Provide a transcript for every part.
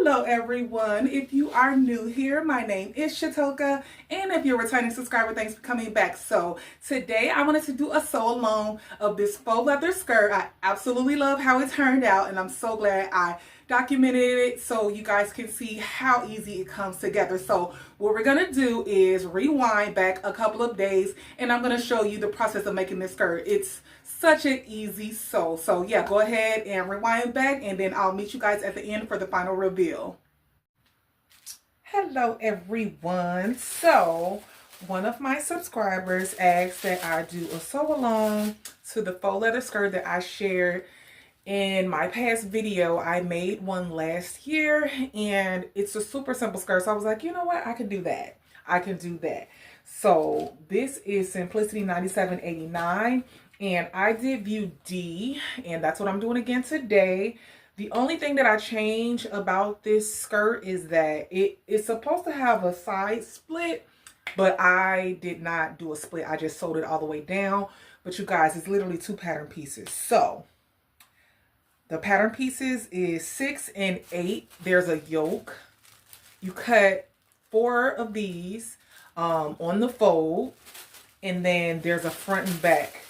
Hello everyone, if you are new here, my name is Shatoka, and if you're a returning subscriber, thanks for coming back. So today I wanted to do a sew along of this faux leather skirt. I absolutely love how it turned out, and I'm so glad I documented it so you guys can see how easy it comes together. So what we're gonna do is rewind back a couple of days, and I'm gonna show you the process of making this skirt. It's such an easy sew. So yeah, go ahead and rewind back, and then I'll meet you guys at the end for the final reveal. Hello everyone. So one of my subscribers asked that I do a sew along to the faux leather skirt that I shared in my past video. I made one last year, and it's a super simple skirt. So I was like, you know what? I can do that. I can do that. So this is Simplicity 9789. And I did view D, and that's what I'm doing again today. The only thing that I changed about this skirt is that it is supposed to have a side split, but I did not do a split. I just sewed it all the way down. But you guys, it's literally two pattern pieces. So the pattern pieces is 6 and 8. There's a yoke. You cut 4 of these on the fold, and then there's a front and back.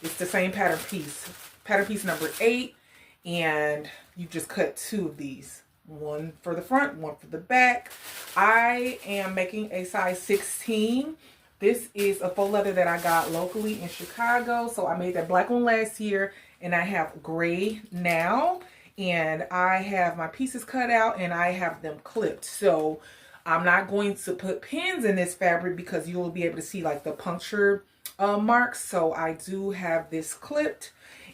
It's the same pattern piece number 8, and you just cut 2 of these. One for the front, one for the back. I am making a size 16. This is a faux leather that I got locally in Chicago. So I made that black one last year, and I have gray now. And I have my pieces cut out, and I have them clipped. So I'm not going to put pins in this fabric because you will be able to see like the puncture marks. So I do have this clipped,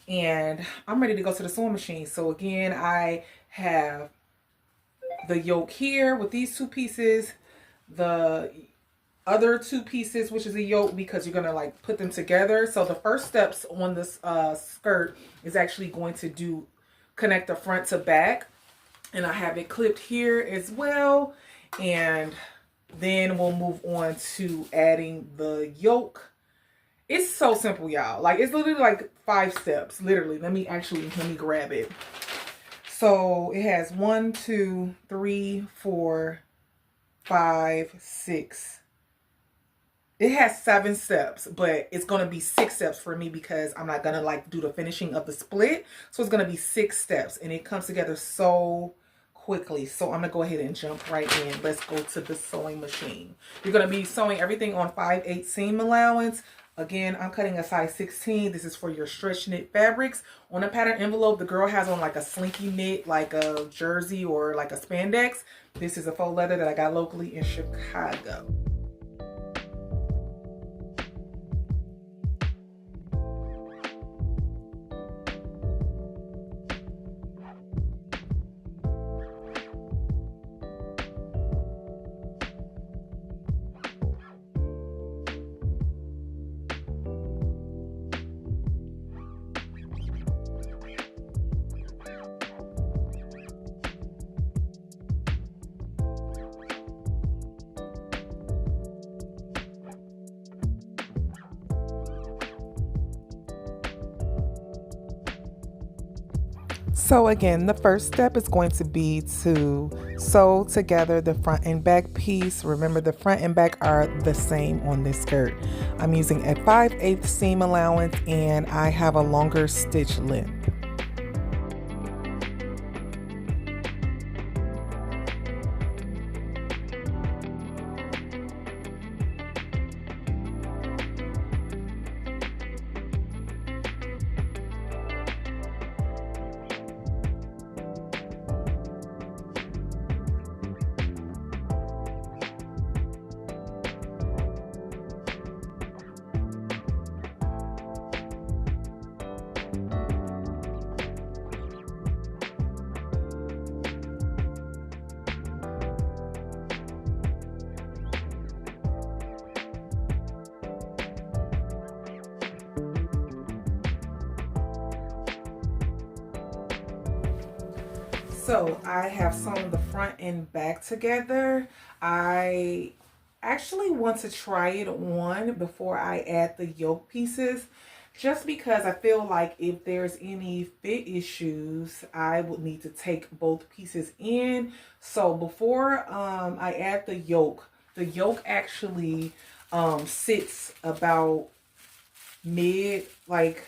and I'm ready to go to the sewing machine. So again, I have the yoke here with these 2 pieces, the other 2 pieces, which is a yoke, because you're gonna like put them together. So the first steps on this skirt is actually going to connect the front to back, and I have it clipped here as well. And then we'll move on to adding the yoke. It's so simple, y'all. Like, it's literally like 5 steps. Literally. Let me grab it. So it has 1, 2, 3, 4, 5, 6. It has 7 steps, but it's going to be 6 steps for me because I'm not going to like do the finishing of the split. So it's going to be 6 steps, and it comes together so quickly. So I'm going to go ahead and jump right in. Let's go to the sewing machine. You're going to be sewing everything on 5/8 seam allowance. Again, I'm cutting a size 16. This is for your stretch knit fabrics. On the pattern envelope, the girl has on like a slinky knit, like a jersey or like a spandex. This is a faux leather that I got locally in Chicago. So again, the first step is going to be to sew together the front and back piece. Remember, the front and back are the same on this skirt. I'm using a 5/8 seam allowance, and I have a longer stitch length. So I have sewn the front and back together. I actually want to try it on before I add the yoke pieces just because I feel like if there's any fit issues, I would need to take both pieces in. So before I add the yoke actually sits about mid, like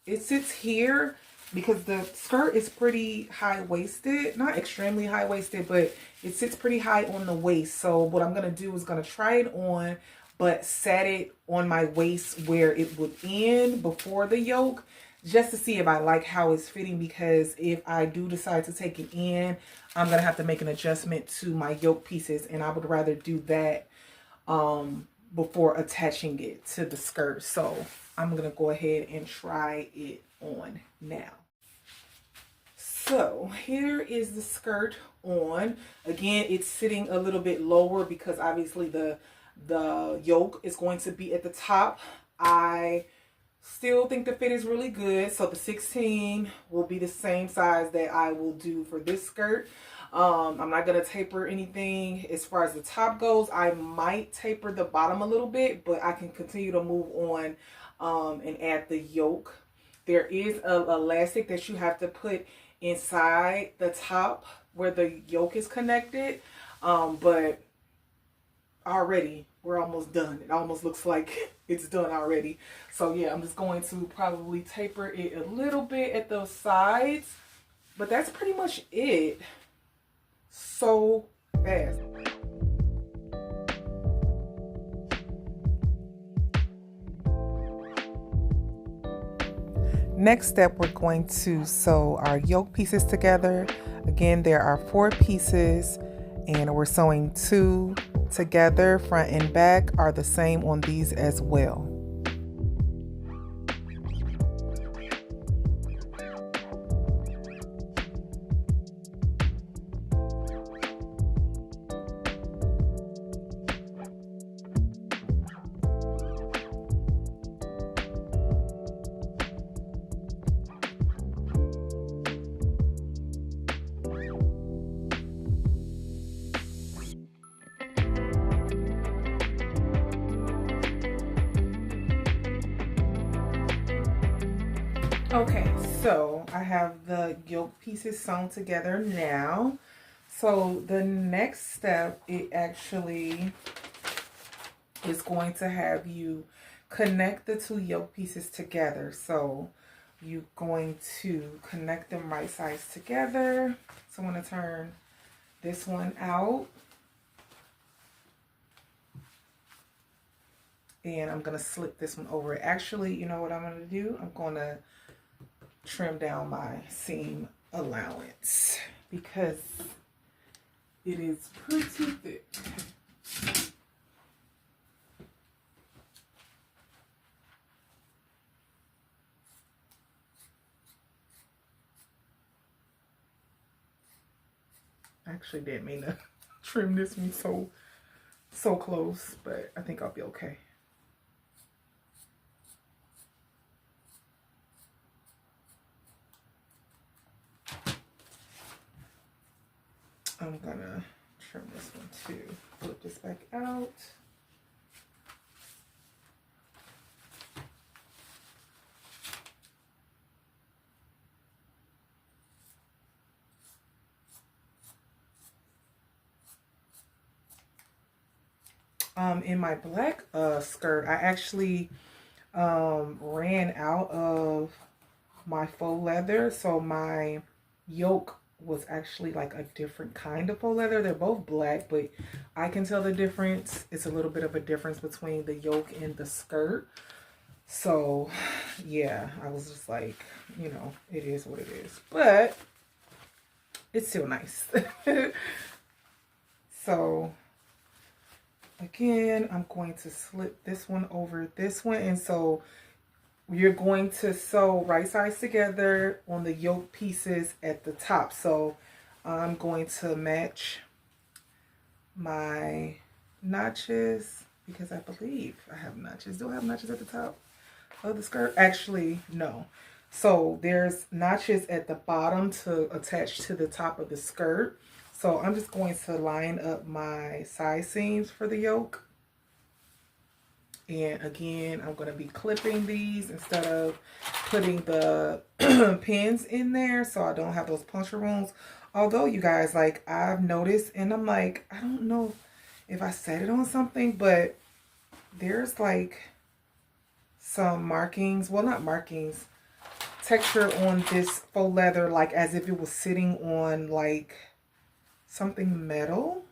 it sits here because the skirt is pretty high-waisted, not extremely high-waisted, but it sits pretty high on the waist. So what I'm gonna do is gonna try it on, but set it on my waist where it would end before the yoke, just to see if I like how it's fitting, because if I do decide to take it in, I'm gonna have to make an adjustment to my yoke pieces, and I would rather do that before attaching it to the skirt. So I'm gonna go ahead and try it on now. So here is the skirt on. Again, it's sitting a little bit lower because obviously the yoke is going to be at the top. I still think the fit is really good. So the 16 will be the same size that I will do for this skirt. I'm not going to taper anything as far as the top goes. I might taper the bottom a little bit, but I can continue to move on and add the yoke. There is a elastic that you have to put inside the top where the yoke is connected, but already we're almost done. It almost looks like it's done already. So yeah, I'm just going to probably taper it a little bit at those sides, but that's pretty much it. So fast. Next step, we're going to sew our yoke pieces together. Again, there are 4 pieces and we're sewing 2 together. Front and back are the same on these as well. Okay, so I have the yoke pieces sewn together now. So the next step, it actually is going to have you connect the 2 yoke pieces together. So you're going to connect them right sides together. So I'm going to turn this one out. And I'm going to slip this one over. Actually, you know what I'm going to do? I'm going to trim down my seam allowance because it is pretty thick. I actually didn't mean to trim this one so close, but I think I'll be okay. I'm gonna trim this one too. Flip this back out. In my black skirt, I actually ran out of my faux leather, so my yoke was actually like a different kind of faux leather. They're both black, but I can tell the difference. It's a little bit of a difference between the yoke and the skirt. So yeah, I was just like, you know, it is what it is, but it's still nice. So again, I'm going to slip this one over this one, and so you're going to sew right sides together on the yoke pieces at the top. So I'm going to match my notches because I believe I have notches. Do I have notches at the top of the skirt? Actually, no. So there's notches at the bottom to attach to the top of the skirt. So I'm just going to line up my side seams for the yoke. And again, I'm going to be clipping these instead of putting the pins in there so I don't have those puncture wounds. Although, you guys, like, I've noticed, and I'm like, I don't know if I said it on something, but there's like some markings, well, not markings, texture on this faux leather, like as if it was sitting on like something metal.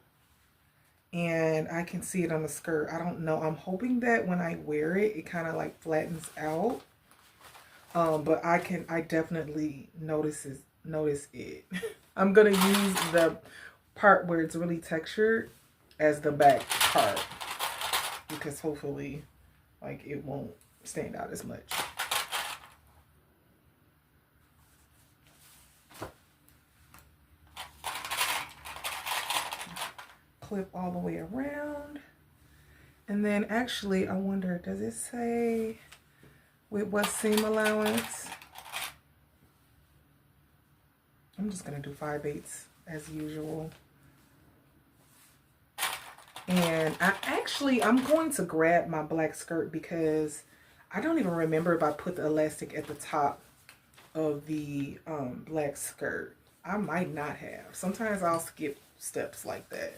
And I can see it on the skirt. I don't know. I'm hoping that when I wear it, it kind of like flattens out. But I definitely notice it. I'm gonna use the part where it's really textured as the back part, because hopefully like it won't stand out as much. Clip all the way around. And then actually, I wonder, does it say with what seam allowance? I'm just gonna do 5/8 as usual. And I'm going to grab my black skirt because I don't even remember if I put the elastic at the top of the black skirt. I might not have. Sometimes I'll skip steps like that.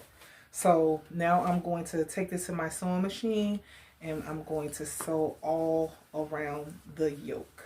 So now I'm going to take this to my sewing machine and I'm going to sew all around the yoke.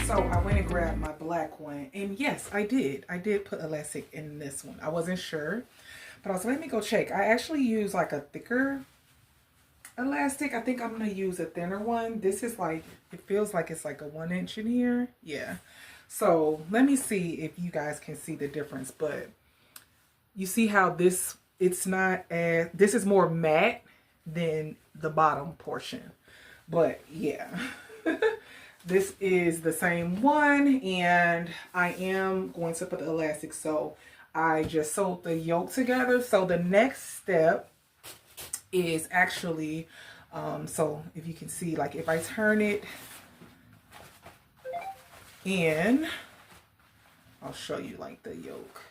So I went and grabbed my black one, and yes, I did put elastic in this one. I wasn't sure, but I was like, let me go check. I actually use like a thicker elastic. I think I'm gonna use a thinner one. This is like, it feels like it's like a 1 inch in here. Yeah, so let me see if you guys can see the difference. But you see how this, it's not as, this is more matte than the bottom portion. But yeah. This is the same one, and I am going to put the elastic. So I just sewed the yoke together. So the next step is actually, so if you can see, like if I turn it in, I'll show you like the yoke.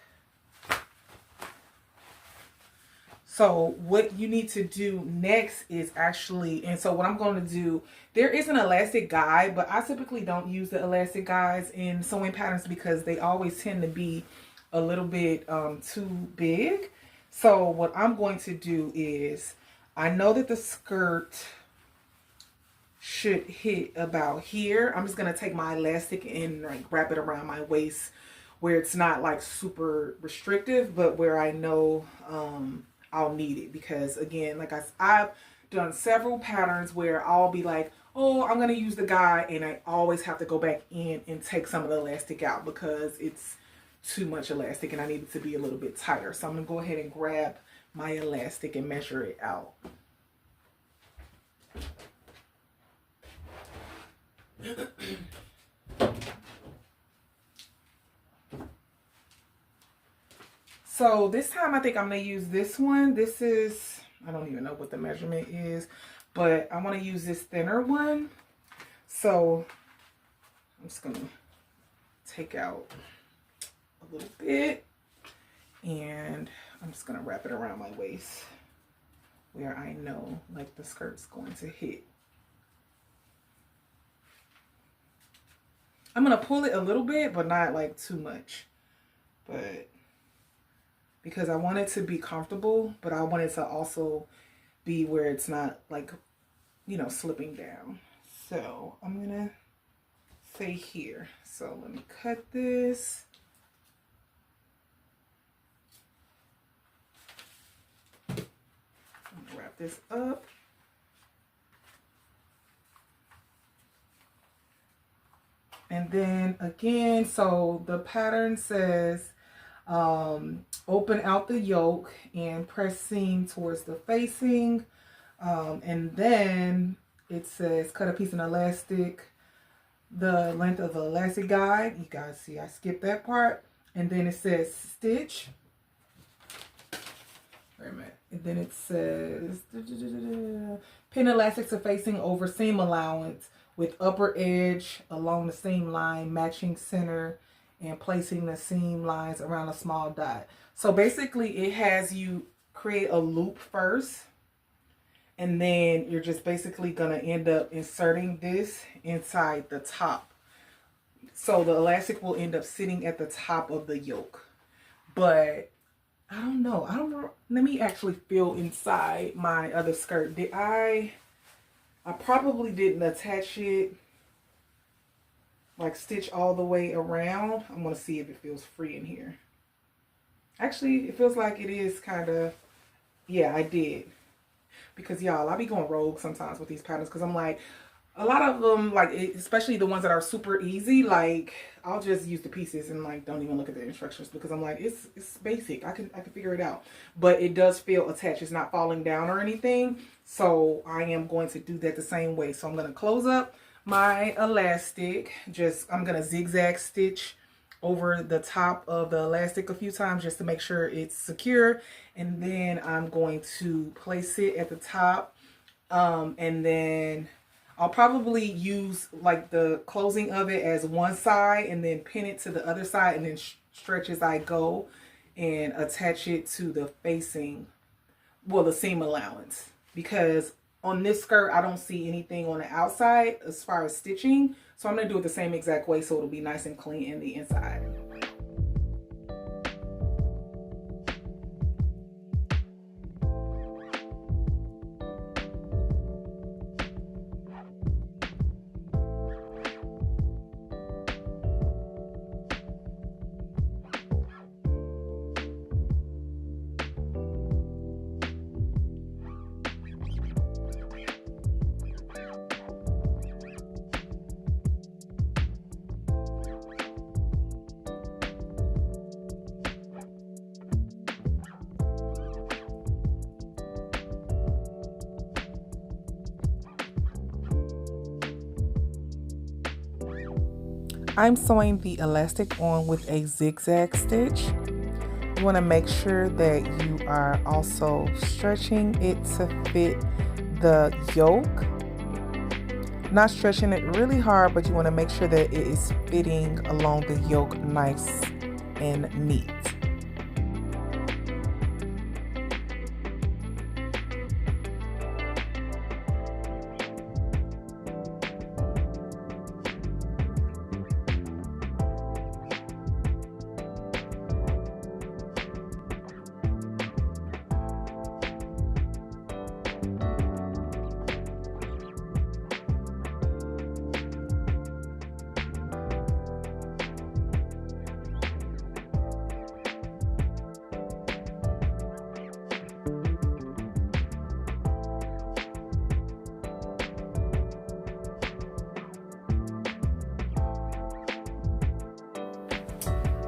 So what you need to do next is actually, and so what I'm going to do, there is an elastic guide, but I typically don't use the elastic guides in sewing patterns because they always tend to be a little bit too big. So what I'm going to do is, I know that the skirt should hit about here. I'm just going to take my elastic and like wrap it around my waist where it's not like super restrictive, but where I know I'll need it. Because again, like I've done several patterns where I'll be like, oh, I'm going to use the guide, and I always have to go back in and take some of the elastic out because it's too much elastic and I need it to be a little bit tighter. So I'm going to go ahead and grab my elastic and measure it out. So this time I think I'm going to use this one. This is, I don't even know what the measurement is, but I want to use this thinner one. So I'm just going to take out a little bit, and I'm just going to wrap it around my waist where I know like the skirt's going to hit. I'm going to pull it a little bit, but not like too much. But because I want it to be comfortable, but I want it to also be where it's not like, you know, slipping down. So I'm gonna say here. So let me cut this. I'm gonna wrap this up. And then again, so the pattern says open out the yoke and press seam towards the facing. And then it says cut a piece of elastic the length of the elastic guide. You guys see I skipped that part. And then it says stitch. Wait a minute. And then it says pin elastic to facing over seam allowance with upper edge along the seam line, matching center, and placing the seam lines around a small dot. So basically it has you create a loop first, and then you're just basically gonna end up inserting this inside the top. So the elastic will end up sitting at the top of the yoke. But I don't know. Let me actually feel inside my other skirt. Did I probably didn't attach it, like stitch all the way around. I'm going to see if it feels free in here. Actually, it feels like it is kind of, yeah, I did. Because y'all, I be going rogue sometimes with these patterns because I'm like, a lot of them, like, especially the ones that are super easy, like, I'll just use the pieces and, like, don't even look at the instructions because I'm like, it's basic. I can figure it out. But it does feel attached. It's not falling down or anything. So I am going to do that the same way. So I'm going to close up my elastic. I'm going to zigzag stitch over the top of the elastic a few times just to make sure it's secure. And then I'm going to place it at the top. And then I'll probably use like the closing of it as one side and then pin it to the other side and then stretch as I go and attach it to the facing, well, the seam allowance. Because on this skirt, I don't see anything on the outside as far as stitching. So I'm going to do it the same exact way so it'll be nice and clean in the inside. I'm sewing the elastic on with a zigzag stitch. You want to make sure that you are also stretching it to fit the yoke. Not stretching it really hard, but you want to make sure that it is fitting along the yoke nice and neat.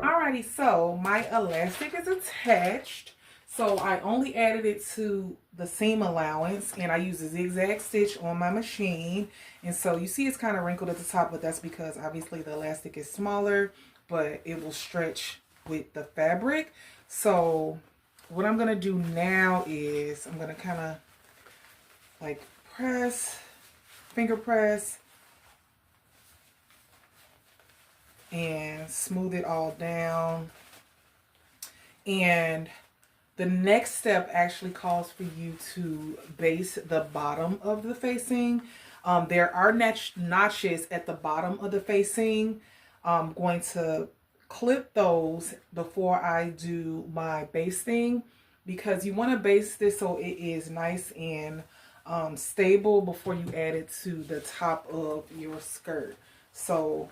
Alrighty, so my elastic is attached. So I only added it to the seam allowance and I use a zigzag stitch on my machine. And so you see it's kind of wrinkled at the top, but that's because obviously the elastic is smaller, but it will stretch with the fabric. So what I'm going to do now is I'm going to kind of like finger press, and smooth it all down. And the next step actually calls for you to base the bottom of the facing. There are notches at the bottom of the facing. I'm going to clip those before I do my basting, because you want to baste this so it is nice and stable before you add it to the top of your skirt. So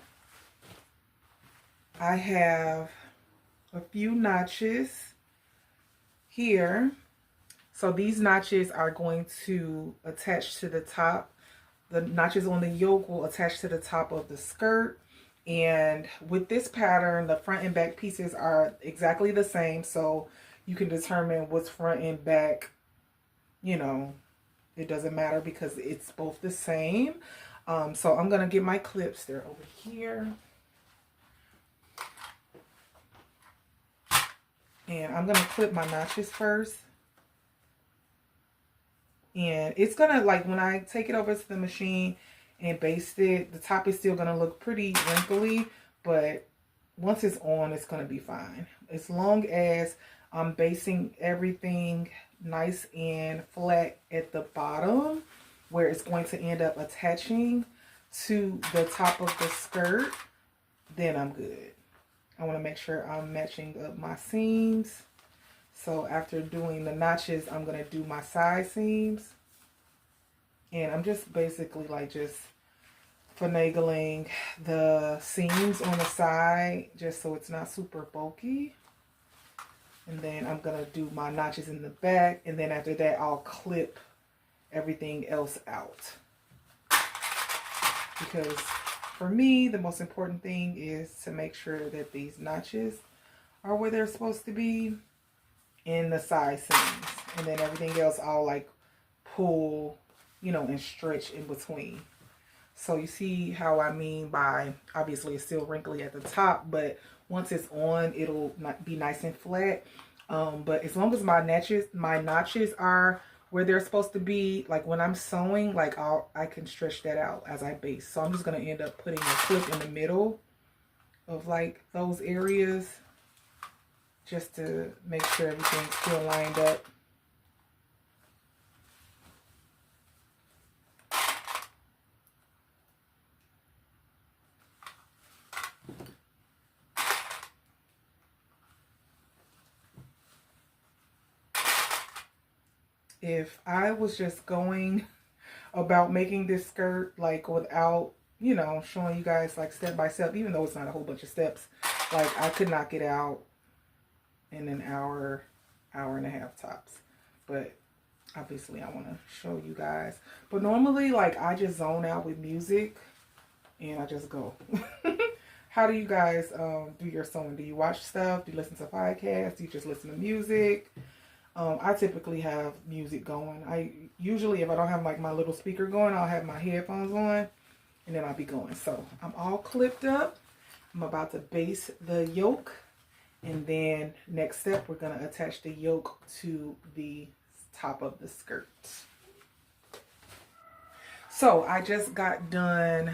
I have a few notches here. So these notches are going to attach to the top. The notches on the yoke will attach to the top of the skirt. And with this pattern, the front and back pieces are exactly the same. So you can determine what's front and back. You know, it doesn't matter because it's both the same. So I'm going to get my clips. They're over here. And I'm going to clip my notches first. And it's going to, like, when I take it over to the machine and baste it, the top is still going to look pretty wrinkly. But once it's on, it's going to be fine. As long as I'm basting everything nice and flat at the bottom, where it's going to end up attaching to the top of the skirt, then I'm good. I want to make sure I'm matching up my seams. So after doing the notches, I'm going to do my side seams. And I'm just basically like just finagling the seams on the side just so it's not super bulky. And then I'm going to do my notches in the back. And then after that, I'll clip everything else out. Because for me, the most important thing is to make sure that these notches are where they're supposed to be in the side seams. And then everything else I'll like pull, you know, and stretch in between. So you see how I mean by, obviously it's still wrinkly at the top, but once it's on, it'll not be nice and flat. But as long as my notches are where they're supposed to be, like when I'm sewing, like I can stretch that out as I baste. So I'm just going to end up putting a clip in the middle of like those areas just to make sure everything's still lined up. If I was just going about making this skirt like without, you know, showing you guys like step by step, even though it's not a whole bunch of steps, like I could knock it out in an hour, hour and a half tops. But obviously I want to show you guys. But normally, like, I just zone out with music and I just go. How do you guys do your sewing? Do you watch stuff? Do you listen to podcasts? Do you just listen to music? I typically have music going. I usually, if I don't have like my little speaker going, I'll have my headphones on and then I'll be going. So I'm all clipped up. I'm about to baste the yoke. And then next step, we're going to attach the yoke to the top of the skirt. So I just got done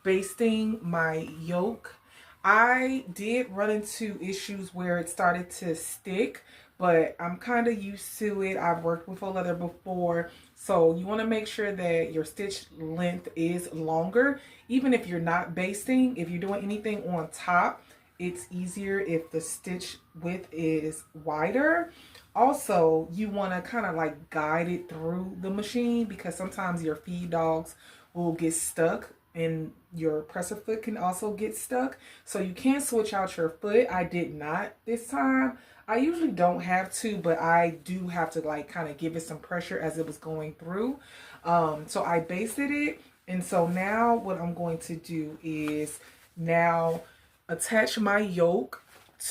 basting my yoke. I did run into issues where it started to stick, but I'm kind of used to it. I've worked with faux leather before. So you want to make sure that your stitch length is longer. Even if you're not basting, if you're doing anything on top, it's easier if the stitch width is wider. Also, you want to kind of like guide it through the machine because sometimes your feed dogs will get stuck and your presser foot can also get stuck. So you can switch out your foot. I did not this time. I usually don't have to, but I do have to like kind of give it some pressure as it was going through. So I basted it. And so now what I'm going to do is now attach my yoke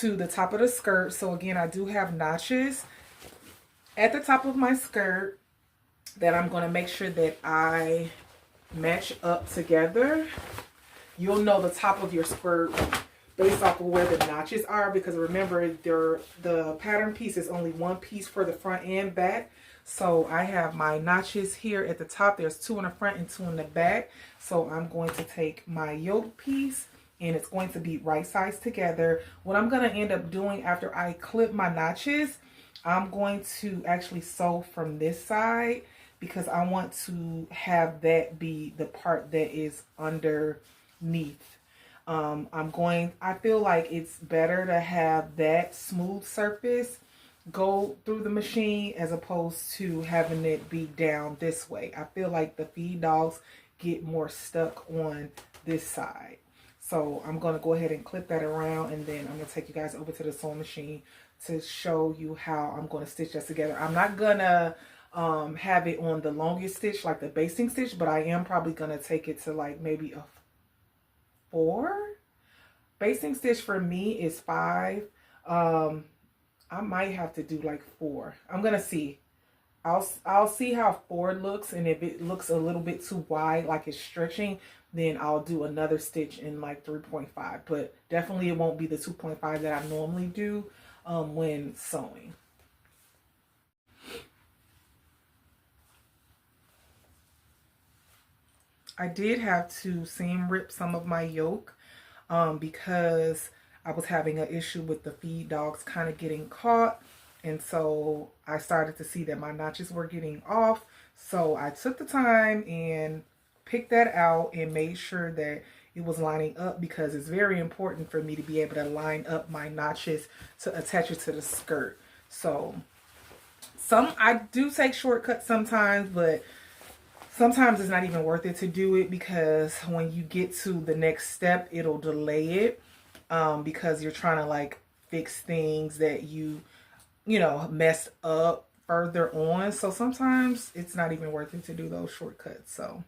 to the top of the skirt. So again, I do have notches at the top of my skirt that I'm going to make sure that I match up together. You'll know the top of your skirt based off of where the notches are, because remember, the pattern piece is only one piece for the front and back. So I have my notches here at the top. There's 2 in the front and 2 in the back. So I'm going to take my yoke piece and it's going to be right sides together. What I'm going to end up doing after I clip my notches, I'm going to actually sew from this side because I want to have that be the part that is underneath. I feel like it's better to have that smooth surface go through the machine as opposed to having it be down this way. I feel like the feed dogs get more stuck on this side. So I'm going to go ahead and clip that around, and then I'm going to take you guys over to the sewing machine to show you how I'm going to stitch this together. I'm not going to have it on the longest stitch like the basting stitch, but I am probably going to take it to like maybe a 4. Basting stitch for me is 5. I might have to do like 4. I'm gonna see. I'll see how 4 looks, and if it looks a little bit too wide, like it's stretching, then I'll do another stitch in like 3.5. But definitely it won't be the 2.5 that I normally do when sewing. I did have to seam rip some of my yoke because I was having an issue with the feed dogs kind of getting caught. And so I started to see that my notches were getting off. So I took the time and picked that out and made sure that it was lining up, because it's very important for me to be able to line up my notches to attach it to the skirt. So I do take shortcuts sometimes, but sometimes it's not even worth it to do it, because when you get to the next step, it'll delay it because you're trying to like fix things that you know, messed up further on. So sometimes it's not even worth it to do those shortcuts. So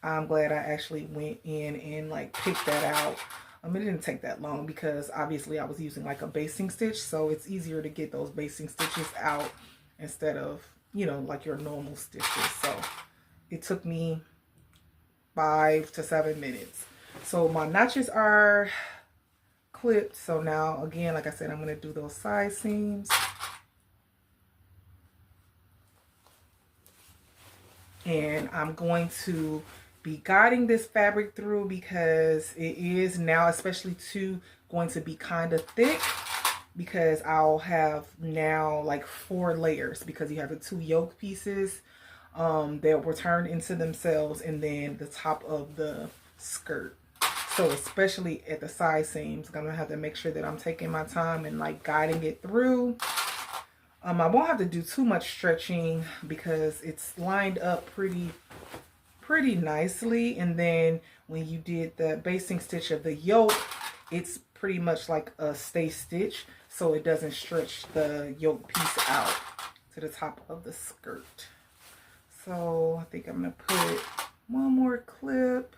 I'm glad I actually went in and like picked that out. It didn't take that long because obviously I was using like a basting stitch, so it's easier to get those basting stitches out instead of, you know, like your normal stitches. So it took me 5 to 7 minutes. So my notches are clipped. So now again, like I said, I'm going to do those side seams. And I'm going to be guiding this fabric through because it is now, especially too, going to be kind of thick, because I'll have now like 4 layers, because you have the 2 yoke pieces that were turned into themselves, and then the top of the skirt. So especially at the side seams, I'm gonna have to make sure that I'm taking my time and like guiding it through. I won't have to do too much stretching because it's lined up pretty nicely. And then when you did the basting stitch of the yoke, it's pretty much like a stay stitch, so it doesn't stretch the yoke piece out to the top of the skirt. So I think I'm gonna put one more clip.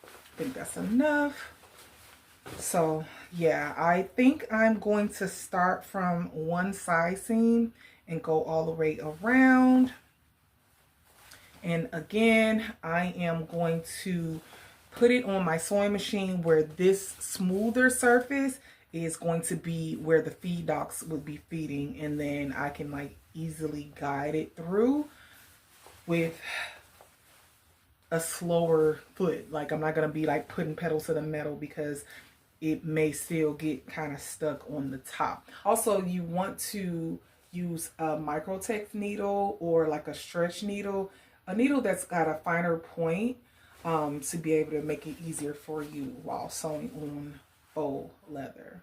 I think that's enough. So yeah, I think I'm going to start from one side seam and go all the way around. And again, I am going to put it on my sewing machine where this smoother surface is going to be where the feed dogs would be feeding, and then I can like easily guide it through with a slower foot. Like I'm not going to be like putting pedal to the metal because it may still get kind of stuck on the top. Also, you want to use a microtex needle or like a stretch needle, a needle that's got a finer point to be able to make it easier for you while sewing on faux leather.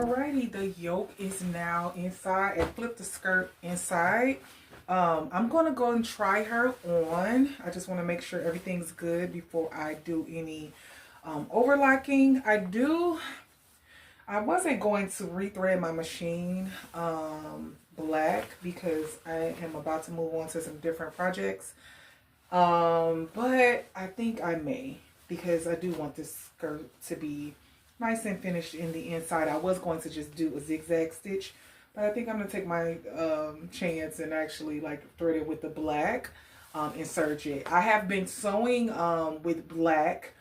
Alrighty, the yoke is now inside and flip the skirt inside. I'm going to go and try her on. I just want to make sure everything's good before I do any overlocking. I wasn't going to rethread my machine black because I am about to move on to some different projects. But I think I may, because I do want this skirt to be nice and finished in the inside. I was going to just do a zigzag stitch, but I think I'm going to take my chance and actually like thread it with the black and serge it. I have been sewing with black,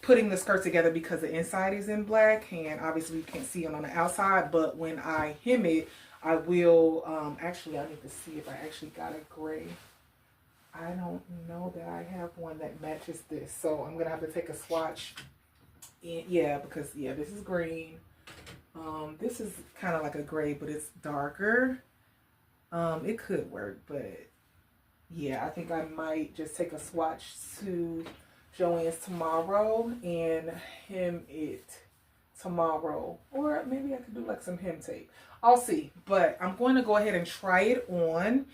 putting the skirt together because the inside is in black, and obviously you can't see it on the outside, but when I hem it, I will, actually I need to see if I actually got a gray. I don't know that I have one that matches this, so I'm going to have to take a swatch. Yeah, because yeah, this is green. This is kind of like a gray, but it's darker. It could work, but yeah, I think I might just take a swatch to Joann's tomorrow and hem it tomorrow, or maybe I could do like some hem tape. I'll see, but I'm going to go ahead and try it on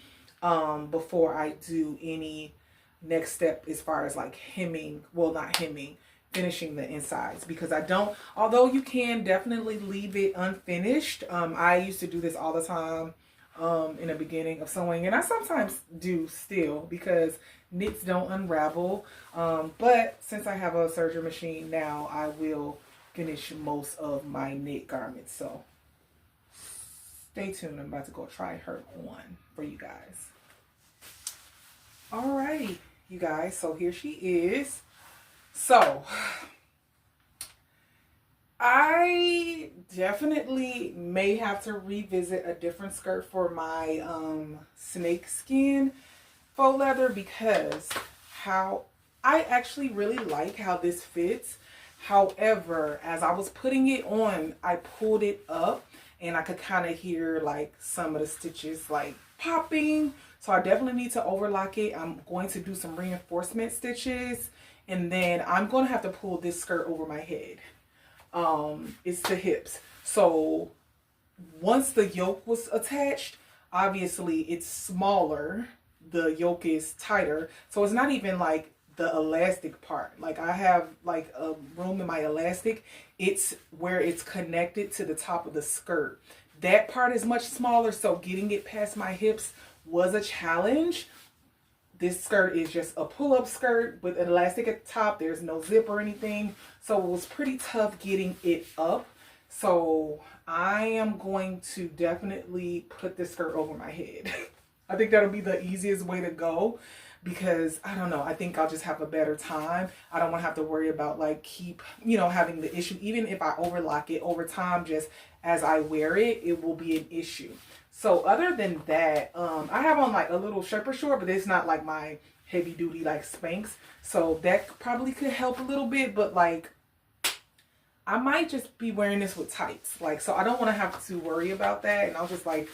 before I do any next step as far as like hemming. Well, not hemming, finishing the insides, because I don't, although you can definitely leave it unfinished. I used to do this all the time in the beginning of sewing, and I sometimes do still because knits don't unravel. But since I have a serger machine now, I will finish most of my knit garments. So stay tuned. I'm about to go try her on for you guys. Alrighty, you guys. So here she is. So I definitely may have to revisit a different skirt for my snake skin faux leather, because how I actually really like how this fits. However, as I was putting it on, I pulled it up and I could kind of hear like some of the stitches like popping. So I definitely need to overlock it. I'm going to do some reinforcement stitches, and then I'm going to have to pull this skirt over my head. It's the hips. So once the yoke was attached, obviously it's smaller. The yoke is tighter. So it's not even like the elastic part. Like I have like a room in my elastic. It's where it's connected to the top of the skirt. That part is much smaller. So getting it past my hips was a challenge. This skirt is just a pull-up skirt with an elastic at the top. There's no zip or anything. So it was pretty tough getting it up. So I am going to definitely put this skirt over my head. I think that'll be the easiest way to go, because I don't know, I think I'll just have a better time. I don't want to have to worry about like having the issue. Even if I overlock it over time, just as I wear it, it will be an issue. So other than that, I have on like a little Sherpa short, but it's not like my heavy duty like Spanx. So that probably could help a little bit, but like I might just be wearing this with tights. Like, so I don't want to have to worry about that. And I'll just like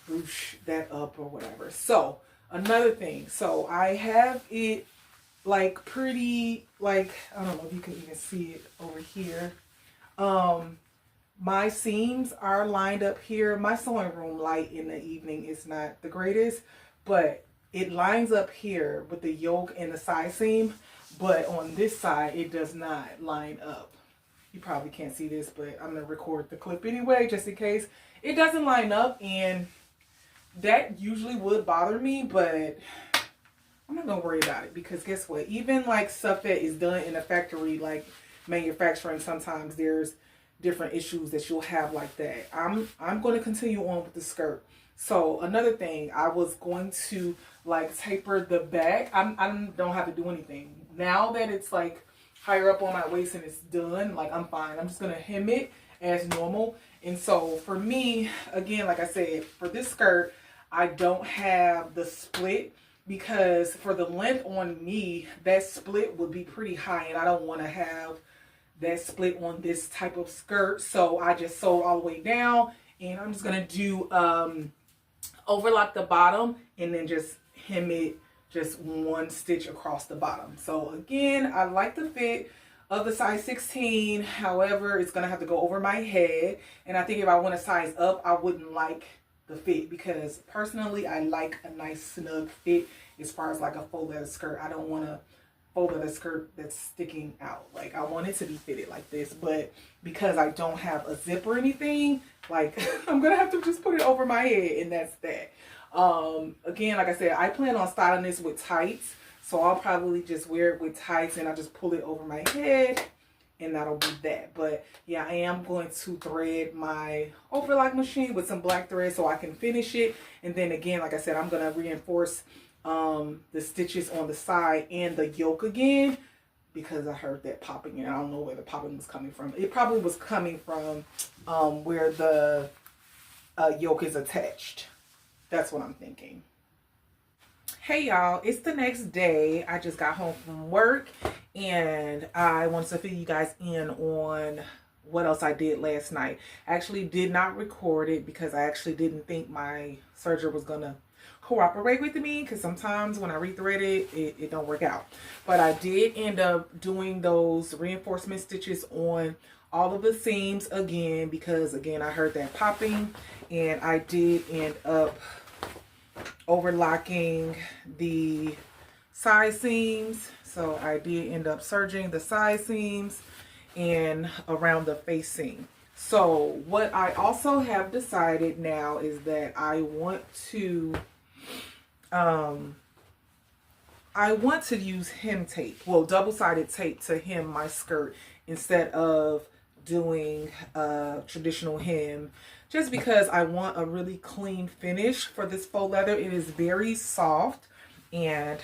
whoosh that up or whatever. So another thing, so I have it like pretty, like, I don't know if you can even see it over here. My seams are lined up here. My sewing room light in the evening is not the greatest, but it lines up here with the yoke and the side seam. But on this side, it does not line up. You probably can't see this, but I'm going to record the clip anyway, just in case. It doesn't line up, and that usually would bother me, but I'm not going to worry about it, because guess what? Even like stuff that is done in a factory, like manufacturing, sometimes there's different issues that you'll have like that. I'm going to continue on with the skirt. So another thing, I was going to like taper the back. I don't have to do anything. Now that it's like higher up on my waist and it's done, like I'm fine. I'm just going to hem it as normal. And so for me, again, like I said, for this skirt, I don't have the split, because for the length on me, that split would be pretty high, and I don't want to have that split on this type of skirt. So I just sewed all the way down, and I'm just going to do overlock the bottom and then just hem it just one stitch across the bottom. So again, I like the fit. of the size 16. However, it's gonna have to go over my head. And I think if I want to size up, I wouldn't like the fit, because personally I like a nice snug fit as far as like a faux leather skirt. I don't want a faux leather skirt that's sticking out. Like, I want it to be fitted like this, but because I don't have a zip or anything, like I'm gonna have to just put it over my head, and that's that. Again, like I said, I plan on styling this with tights, so I'll probably just wear it with tights and I just pull it over my head, and that'll be that. But yeah, I am going to thread my overlock machine with some black thread so I can finish it. And then again, like I said, I'm going to reinforce the stitches on the side and the yoke again, because I heard that popping, and I don't know where the popping was coming from. It probably was coming from where the yoke is attached. That's what I'm thinking. Hey y'all, it's the next day. I just got home from work, and I wanted to fill you guys in on what else I did last night. I actually did not record it because I actually didn't think my serger was gonna cooperate with me, because sometimes when I rethread it don't work out. But I did end up doing those reinforcement stitches on all of the seams again, because again I heard that popping, and I did end up overlocking the side seams. So I did end up serging the side seams and around the face seam. So what I also have decided now is that I want to use hem tape, well, double-sided tape, to hem my skirt instead of doing traditional hem, just because I want a really clean finish for this faux leather. It is very soft, and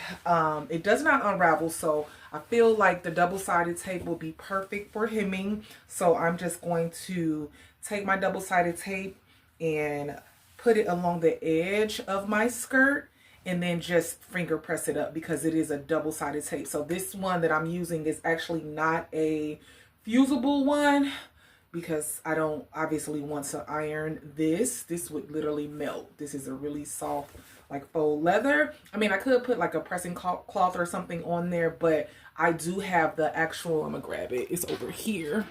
it does not unravel, so I feel like the double-sided tape will be perfect for hemming. So I'm just going to take my double-sided tape and put it along the edge of my skirt, and then just finger press it up, because it is a double-sided tape. So this one that I'm using is actually not a fusible one, because I don't obviously want to iron this. This would literally melt. This is a really soft, like, faux leather. I mean, I could put like a pressing cloth or something on there, but I do have the actual, I'm gonna grab it, it's over here.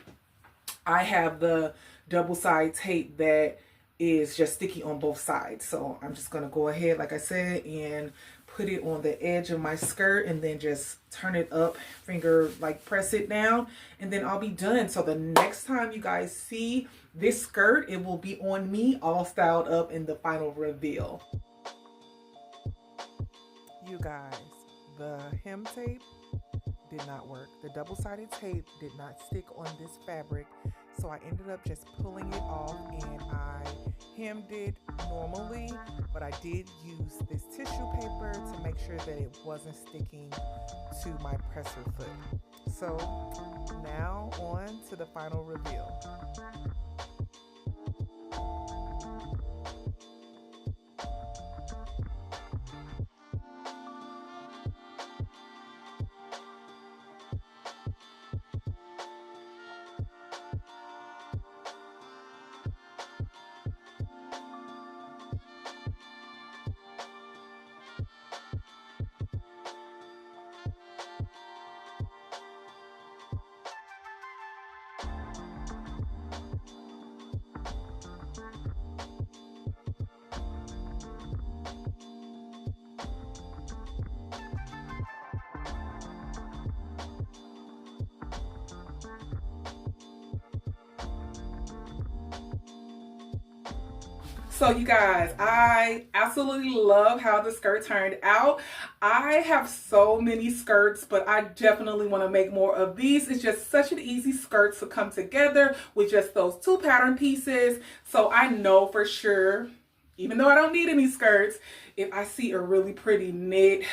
I have the double side tape that is just sticky on both sides. So I'm just gonna go ahead, like I said, and put it on the edge of my skirt, and then just turn it up, finger like press it down, and then I'll be done. So the next time you guys see this skirt, it will be on me, all styled up in the final reveal. You guys, the hem tape did not work. The double-sided tape did not stick on this fabric, so I ended up just pulling it off, and I hemmed it normally, but I did use this tissue paper to make sure that it wasn't sticking to my presser foot. So now on to the final reveal. So you guys, I absolutely love how the skirt turned out. I have so many skirts, but I definitely want to make more of these. It's just such an easy skirt to come together with just those two pattern pieces. So I know for sure, even though I don't need any skirts, if I see a really pretty knit,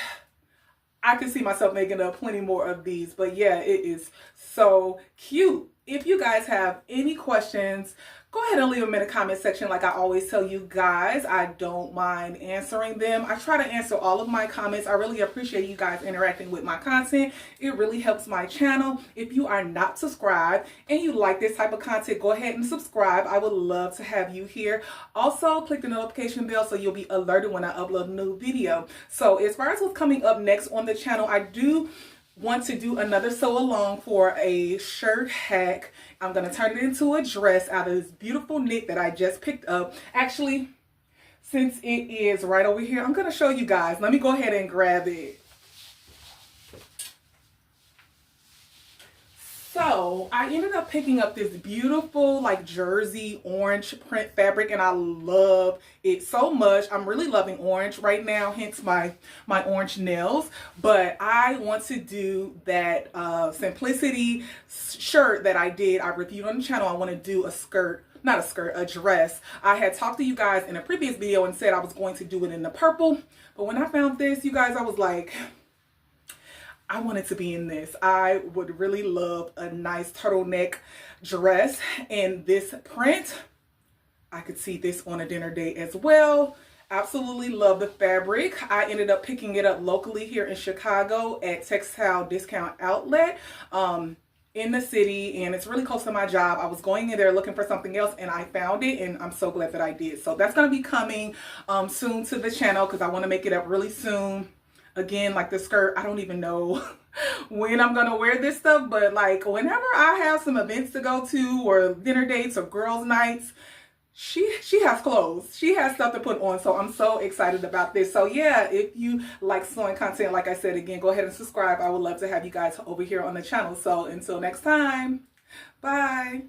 I can see myself making up plenty more of these. But yeah, it is so cute. If you guys have any questions, go ahead and leave them in the comment section. Like I always tell you guys, I don't mind answering them. I try to answer all of my comments. I really appreciate you guys interacting with my content. It really helps my channel. If you are not subscribed and you like this type of content, go ahead and subscribe. I would love to have you here. Also, click the notification bell so you'll be alerted when I upload a new video. So as far as what's coming up next on the channel, I do want to do another sew along for a shirt hack. I'm going to turn it into a dress out of this beautiful knit that I just picked up. Actually, since it is right over here, I'm going to show you guys. Let me go ahead and grab it. So I ended up picking up this beautiful like jersey orange print fabric, and I love it so much. I'm really loving orange right now, hence my orange nails. But I want to do that simplicity shirt that I reviewed on the channel. I want to do a skirt. Not a skirt, a dress. I had talked to you guys in a previous video and said I was going to do it in the purple. But when I found this, you guys, I was like, I wanted to be in this. I would really love a nice turtleneck dress in this print. I could see this on a dinner date as well. Absolutely love the fabric. I ended up picking it up locally here in Chicago at Textile Discount Outlet in the city, and it's really close to my job. I was going in there looking for something else and I found it, and I'm so glad that I did. So that's going to be coming soon to the channel because I want to make it up really soon. Again, like the skirt, I don't even know when I'm gonna wear this stuff, but like whenever I have some events to go to or dinner dates or girls' nights, she has clothes. She has stuff to put on, so I'm so excited about this. So yeah, if you like sewing content, like I said, again, go ahead and subscribe. I would love to have you guys over here on the channel. So until next time, bye.